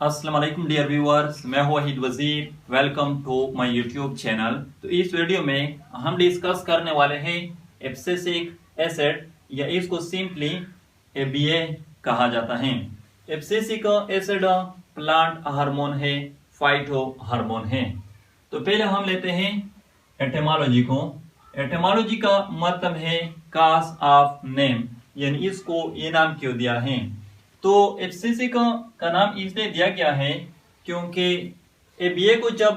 अस्सलाम वालेकुम dear viewers, मैं हूं Waheed Wazir. Welcome to my YouTube channel. तो इस वीडियो में हम डिस्कस करने वाले हैं एब्सिसिक एसिड या इसको सिंपली एबीए कहा जाता है। एब्सिसिक एसिड प्लांट हार्मोन है, फाइटो हार्मोन है। तो पहले हम लेते हैं एटिमोलॉजी को। एटिमोलॉजी का मतलब है काज ऑफ नेम, यानी इसको ये नाम क्यों दिया है। तो एब्सिसिक का नाम इसलिए दिया गया है क्योंकि एबीए को जब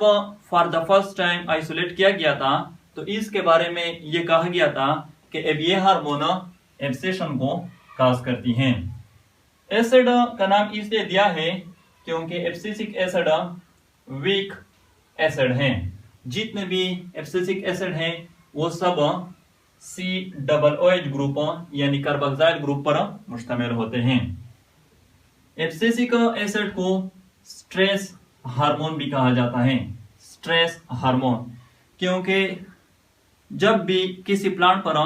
for the first time isolate किया गया था तो इसके बारे में ये कहा गया था कि एबीए हार्मोन एब्सेशन को काज करती हैं। एसिड का नाम इसलिए दिया है क्योंकि एब्सिसिक एसिड वीक एसिड हैं। जितने भी एब्सिसिक एसिड हैं वो सब COOH ग्रुप यानी कार्बोक्सिल ग्रुप पर मुश्तमिल होते हैं। एब्सिसिक एसिड को स्ट्रेस हार्मोन भी कहा जाता है। स्ट्रेस हार्मोन क्योंकि जब भी किसी प्लांट पर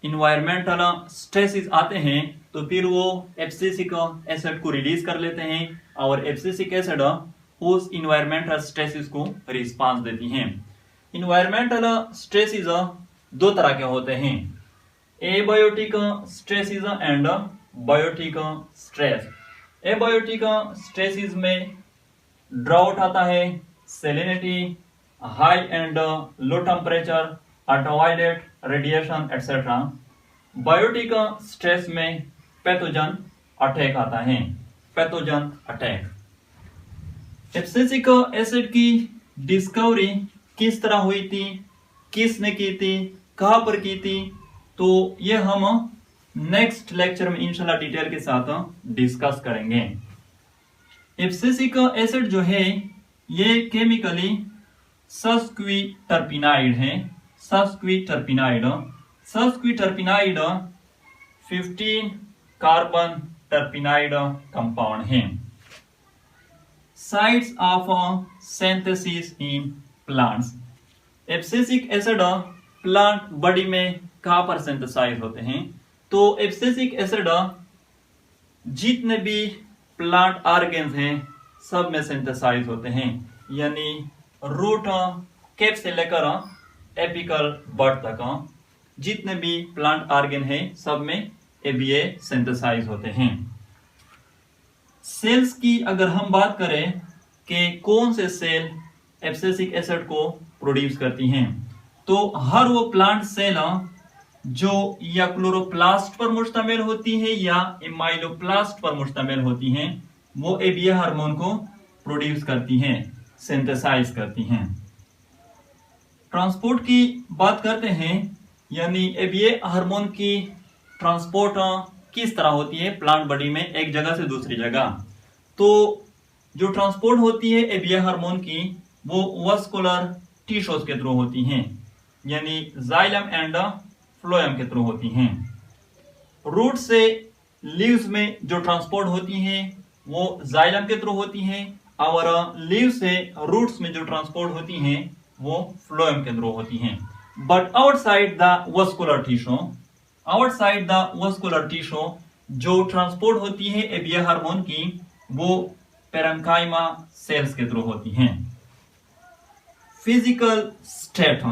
इन्वायरमेंटल स्ट्रेसेस आते हैं तो फिर वो एब्सिसिक एसिड को रिलीज कर लेते हैं और एब्सिसिक एसिड उस इन्वायरमेंटल स्ट्रेसेस को रिस्पांस देती हैं। इन्वायरमेंटल स्ट्रेसेस दो तरह के होते हैं, abiotic stresses and biotic stress. Abiotic stresses में ड्राउट आता है, salinity, high and low temperature, ultraviolet radiation etcetera. Biotic stress में पैथोजन अटैक आता है, पैथोजन अटैक। एब्सिसिक एसिड की डिस्कवरी किस तरह हुई थी, किसने की थी, कहां पर की थी, तो ये हम नेक्स्ट लेक्चर में इंशाल्लाह डिटेल के साथ डिस्कस करेंगे। एब्सिसिक एसिड जो है ये केमिकली सब्स्क्विटरपिनाइड है। सब्स्क्विटरपिनाइड 15 कार्बन टर्पिनाइड कंपाउंड है। Sites of synthesis in plants. Abscisic acid plant body में कहां पर सिंथेसाइज होते हैं, तो एब्सिसिक एसिड जितने भी प्लांट ऑर्गेन्स हैं सब में सिंथेसाइज होते हैं, यानी रूट कैप से लेकर एपिकल बड तक जितने भी प्लांट ऑर्गेन हैं सब में एबीए सिंथेसाइज होते हैं। सेल्स की अगर हम बात करें कि कौन से सेल एब्सिसिक एसिड को प्रोड्यूस करती हैं, तो हर वो प्लांट सेल जो या क्लोरोप्लास्ट पर मुश्तमिल होती है या एमाइलोप्लास्ट पर मुश्तमिल होती हैं वो एबीए हार्मोन को प्रोड्यूस करती हैं, सिंथेसाइज करती हैं। ट्रांसपोर्ट की बात करते हैं, यानी एबीए हार्मोन की ट्रांसपोर्ट किस तरह होती है प्लांट बॉडी में एक जगह से दूसरी जगह। तो जो ट्रांसपोर्ट होती है एबीए हार्मोन की वो वस्कुलर टिश्यूज के थ्रू होती हैं, यानी जाइलम एंड फ्लोएम के थ्रू होती हैं। रूट से लीव्स में जो ट्रांसपोर्ट होती हैं वो जाइलम के थ्रू होती हैं और लीव से रूट्स में जो ट्रांसपोर्ट होती हैं वो फ्लोएम के थ्रू होती हैं। But outside the vascular tissue जो ट्रांसपोर्ट होती है एबीए हार्मोन की वो पेरेन्काइमा सेल्स के थ्रू होती हैं। Physical state,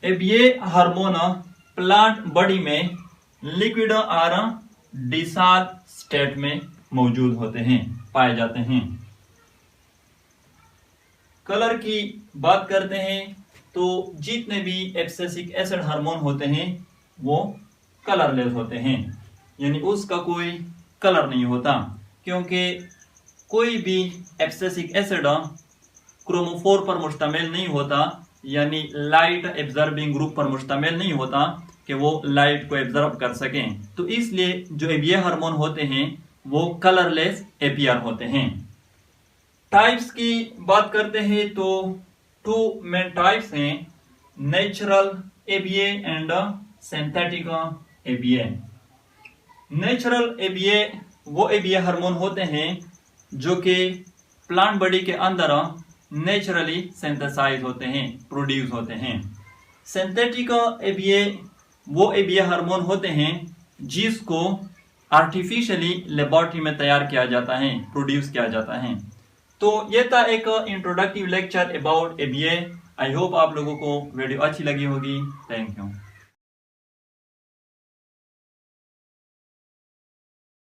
ABA hormone plant body में लिक्विड और डिसॉल्व स्टेट में मौजूद होते हैं, पाए जाते हैं। कलर की बात करते हैं तो जितने भी एब्सिसिक एसिड हार्मोन होते हैं वो कलरलेस होते हैं, यानी उसका कोई कलर नहीं होता, क्योंकि कोई भी एब्सिसिक एसिड क्रोमोफोर पर मुश्तमिल नहीं होता, यानी लाइट एब्जॉर्बिंग ग्रुप पर मुश्तमिल नहीं होता कि वो लाइट को एब्जॉर्ब कर सकें। तो इसलिए जो एबीए हार्मोन होते हैं वो कलरलेस एपीआर होते हैं। टाइप्स की बात करते हैं तो 2 मेन टाइप्स हैं, natural ABA and synthetic ABA. Natural ABA वो एबीए हार्मोन होते हैं जो कि प्लांट बॉडी के अंदर नेचुरली सिंथेसाइज होते हैं, प्रोड्यूस होते हैं। सिंथेटिक एबीए वो एबीए हार्मोन होते हैं जिसको आर्टिफिशियली लेबोरेटरी में तैयार किया जाता है, प्रोड्यूस किया जाता है। तो ये था एक introductive lecture about ABA. I hope आप लोगों को वीडियो अच्छी लगी होगी। Thank you.